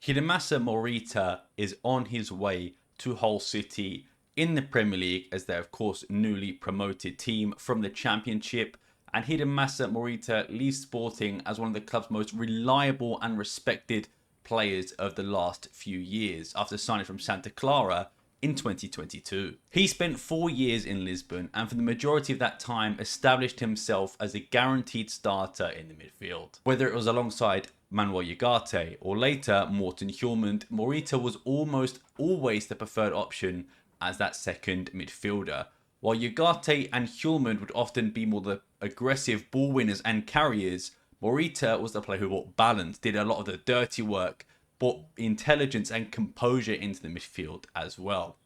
Hidemasa Morita is on his way to Hull City in the Premier League as they're of course newly promoted team from the Championship, and Hidemasa Morita leaves Sporting as one of the club's most reliable and respected players of the last few years after signing from Santa Clara in 2022. He spent 4 years in Lisbon and for the majority of that time established himself as a guaranteed starter in the midfield. Whether it was alongside Manuel Ugarte or later Morten Hjulmand, Morita was almost always the preferred option as that second midfielder. While Ugarte and Hjulmand would often be more the aggressive ball winners and carriers, Morita was the player who brought balance, did a lot of the dirty work, brought intelligence and composure into the midfield as well.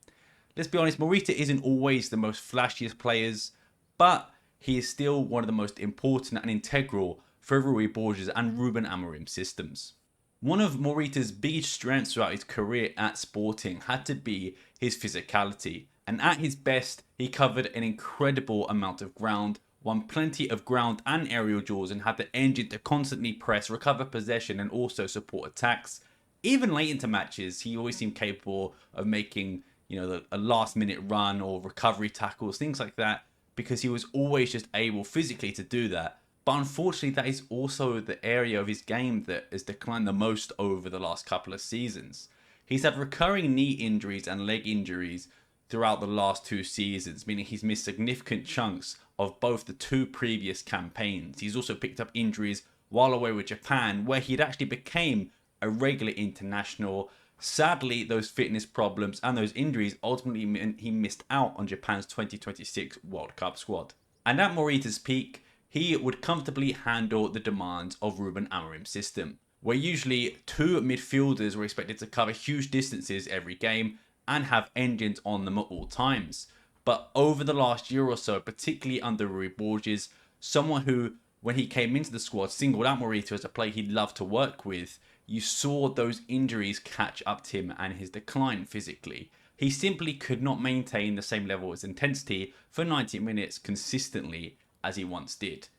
Let's be honest, Morita isn't always the most flashiest players, but he is still one of the most important and integral for Rui Borges and Ruben Amorim's systems. One of Morita's biggest strengths throughout his career at Sporting had to be his physicality, and at his best, he covered an incredible amount of ground, won plenty of ground and aerial duels, and had the engine to constantly press, recover possession, and also support attacks. Even late into matches, he always seemed capable of making, a last-minute run or recovery tackles, things like that, because he was always just able physically to do that. But unfortunately, that is also the area of his game that has declined the most over the last couple of seasons. He's had recurring knee injuries and leg injuries throughout the last 2 seasons, meaning he's missed significant chunks of both the 2 previous campaigns. He's also picked up injuries while away with Japan, where he'd actually became a regular international. Sadly, those fitness problems and those injuries ultimately meant he missed out on Japan's 2026 World Cup squad. And at Morita's peak, he would comfortably handle the demands of Ruben Amorim's system, where usually 2 midfielders were expected to cover huge distances every game and have engines on them at all times. But over the last year or so, particularly under Rui Borges, someone who, when he came into the squad, singled out Morita as a player he'd love to work with, you saw those injuries catch up to him and his decline physically. He simply could not maintain the same level of intensity for 90 minutes consistently as he once did.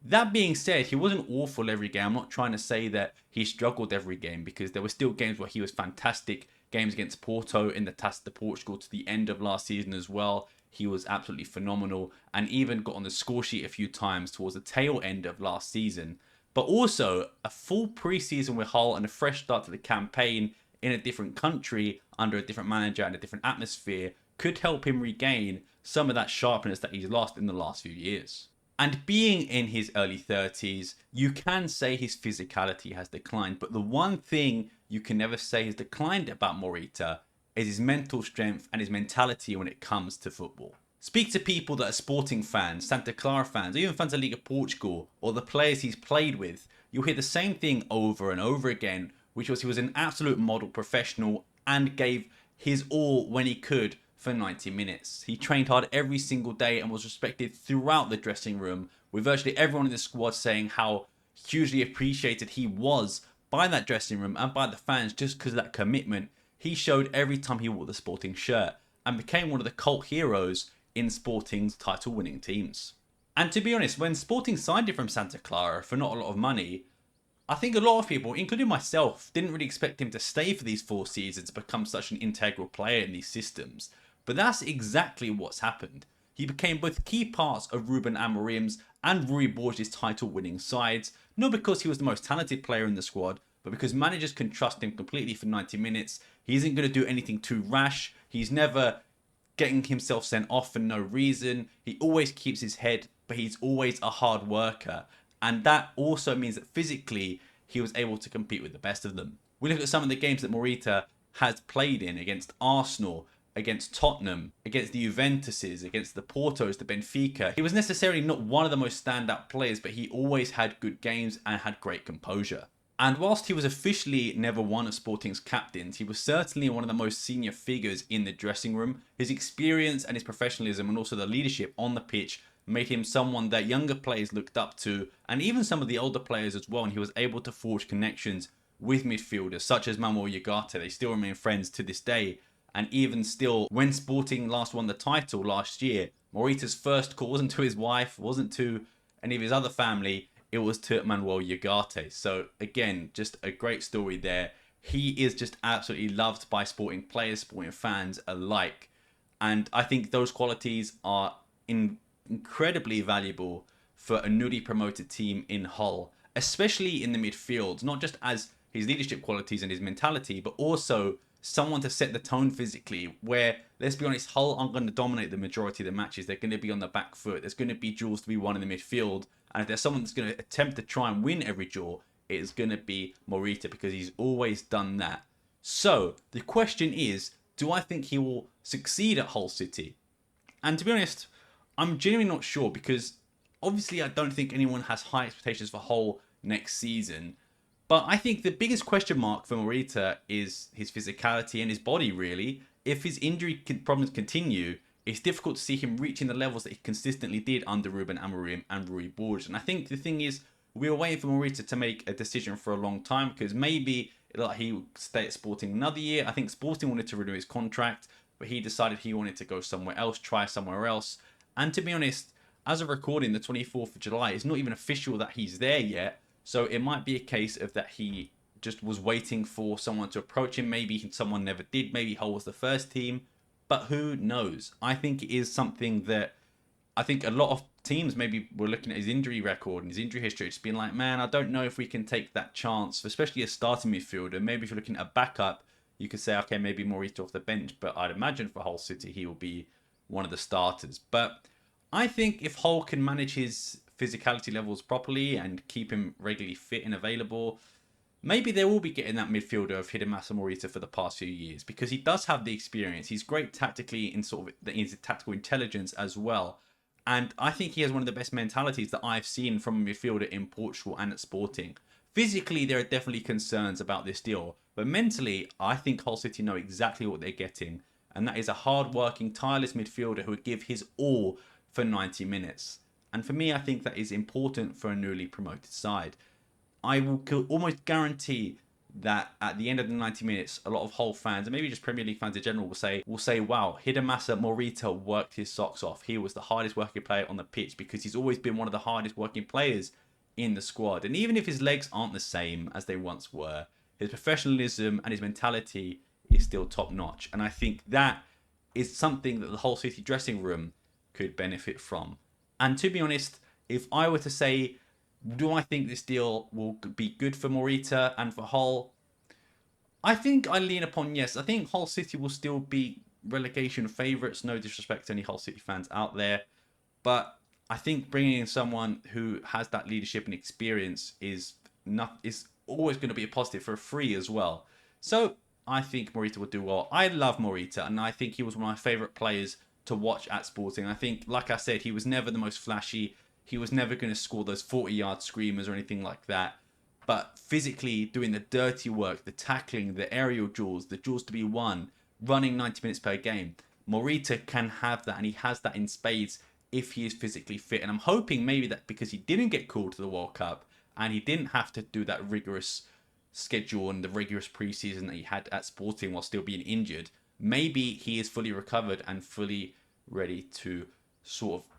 That being said, he wasn't awful every game. I'm not trying to say that he struggled every game, because there were still games where he was fantastic. Games against Porto in the Taça de Portugal to the end of last season as well. He was absolutely phenomenal and even got on the score sheet a few times towards the tail end of last season. But also, a full pre-season with Hull and a fresh start to the campaign in a different country under a different manager and a different atmosphere could help him regain some of that sharpness that he's lost in the last few years. And being in his early 30s, you can say his physicality has declined, but the one thing you can never say has declined about Morita is his mental strength and his mentality when it comes to football. Speak to people that are Sporting fans, Santa Clara fans, or even fans of Liga Portugal, or the players he's played with. You'll hear the same thing over and over again, which was he was an absolute model professional and gave his all when he could for 90 minutes. He trained hard every single day and was respected throughout the dressing room, with virtually everyone in the squad saying how hugely appreciated he was by that dressing room and by the fans just because of that commitment he showed every time he wore the Sporting shirt, and became one of the cult heroes in Sporting's title-winning teams. And to be honest, when Sporting signed him from Santa Clara for not a lot of money, I think a lot of people, including myself, didn't really expect him to stay for these 4 seasons to become such an integral player in these systems. But that's exactly what's happened. He became both key parts of Ruben Amorim's and Rui Borges' title-winning sides, not because he was the most talented player in the squad, but because managers can trust him completely for 90 minutes. He isn't going to do anything too rash. He's never getting himself sent off for no reason. He always keeps his head, but he's always a hard worker. And that also means that physically, he was able to compete with the best of them. We look at some of the games that Morita has played in against Arsenal, against Tottenham, against the Juventuses, against the Portos, the Benfica. He was necessarily not one of the most standout players, but he always had good games and had great composure. And whilst he was officially never one of Sporting's captains, he was certainly one of the most senior figures in the dressing room. His experience and his professionalism and also the leadership on the pitch made him someone that younger players looked up to, and even some of the older players as well, and he was able to forge connections with midfielders such as Manuel Ugarte. They still remain friends to this day, and even still, when Sporting last won the title last year, Morita's first call wasn't to his wife, wasn't to any of his other family, it was to Manuel Ugarte. So again, just a great story there. he is just absolutely loved by sporting players, sporting fans alike. And I think those qualities are incredibly valuable for a newly promoted team in Hull, especially in the midfield, not just as his leadership qualities and his mentality, but also someone to set the tone physically, where, let's be honest, Hull aren't going to dominate the majority of the matches. They're going to be on the back foot. There's going to be duels to be won in the midfield. And if there's someone that's going to attempt to try and win every duel, it is going to be Morita, because he's always done that. So the question is, do I think he will succeed at Hull City? And to be honest, I'm genuinely not sure, because obviously I don't think anyone has high expectations for Hull next season. But I think the biggest question mark for Morita is his physicality and his body, really. If his injury problems continue, it's difficult to see him reaching the levels that he consistently did under Ruben Amorim and Rui Borges. And I think the thing is, we were waiting for Morita to make a decision for a long time, because maybe he would stay at Sporting another year. I think Sporting wanted to renew his contract, but he decided he wanted to go somewhere else, try somewhere else. And to be honest, as of recording, the 24th of July, it's not even official that he's there yet. So it might be a case of that he just was waiting for someone to approach him. Maybe someone never did. Maybe Hull was the first team. But who knows? I think it is something that I think a lot of teams maybe were looking at his injury record and his injury history, just being like, man, I don't know if we can take that chance, especially a starting midfielder. Maybe if you're looking at a backup, you could say, okay, maybe Morita off the bench. But I'd imagine for Hull City, he will be one of the starters. But I think if Hull can manage his physicality levels properly and keep him regularly fit and available, maybe they will be getting that midfielder of Hidemasa Morita for the past few years, because he does have the experience. He's great tactically in sort of his tactical intelligence as well. And I think he has one of the best mentalities that I've seen from a midfielder in Portugal and at Sporting. Physically, there are definitely concerns about this deal, but mentally, I think Hull City know exactly what they're getting. And that is a hard-working, tireless midfielder who would give his all for 90 minutes. And for me, I think that is important for a newly promoted side. I will almost guarantee that at the end of the 90 minutes, a lot of Hull fans, and maybe just Premier League fans in general, will say, wow, Hidemasa Morita worked his socks off. He was the hardest working player on the pitch, because he's always been one of the hardest working players in the squad. And even if his legs aren't the same as they once were, his professionalism and his mentality is still top notch. And I think that is something that the Hull City dressing room could benefit from. And to be honest, if I were to say, do I think this deal will be good for Morita and for Hull? I think I lean upon yes. I think Hull City will still be relegation favourites. No disrespect to any Hull City fans out there. But I think bringing in someone who has that leadership and experience is always going to be a positive for a free as well. So I think Morita will do well. I love Morita, and I think he was one of my favourite players to watch at Sporting. I think, like I said, he was never the most flashy. He was never going to score those 40-yard screamers or anything like that. But physically doing the dirty work, the tackling, the aerial duels, the duels to be won, running 90 minutes per game, Morita can have that, and he has that in spades if he is physically fit. And I'm hoping maybe that because he didn't get called to the World Cup and he didn't have to do that rigorous schedule and the rigorous preseason that he had at Sporting while still being injured, maybe he is fully recovered and fully ready to sort of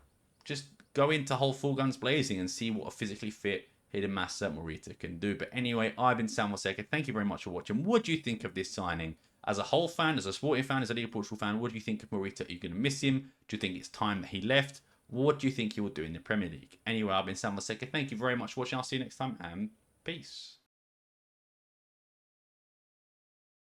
just go into Hull full guns blazing and see what a physically fit Hidemasa Morita can do. But anyway, I've been Sam Fonseca. Thank you very much for watching. What do you think of this signing? As a Hull fan, as a Sporting fan, as a League Portugal fan, what do you think of Morita? Are you going to miss him? Do you think it's time that he left? What do you think he will do in the Premier League? Anyway, I've been Sam Fonseca. Thank you very much for watching. I'll see you next time, and peace.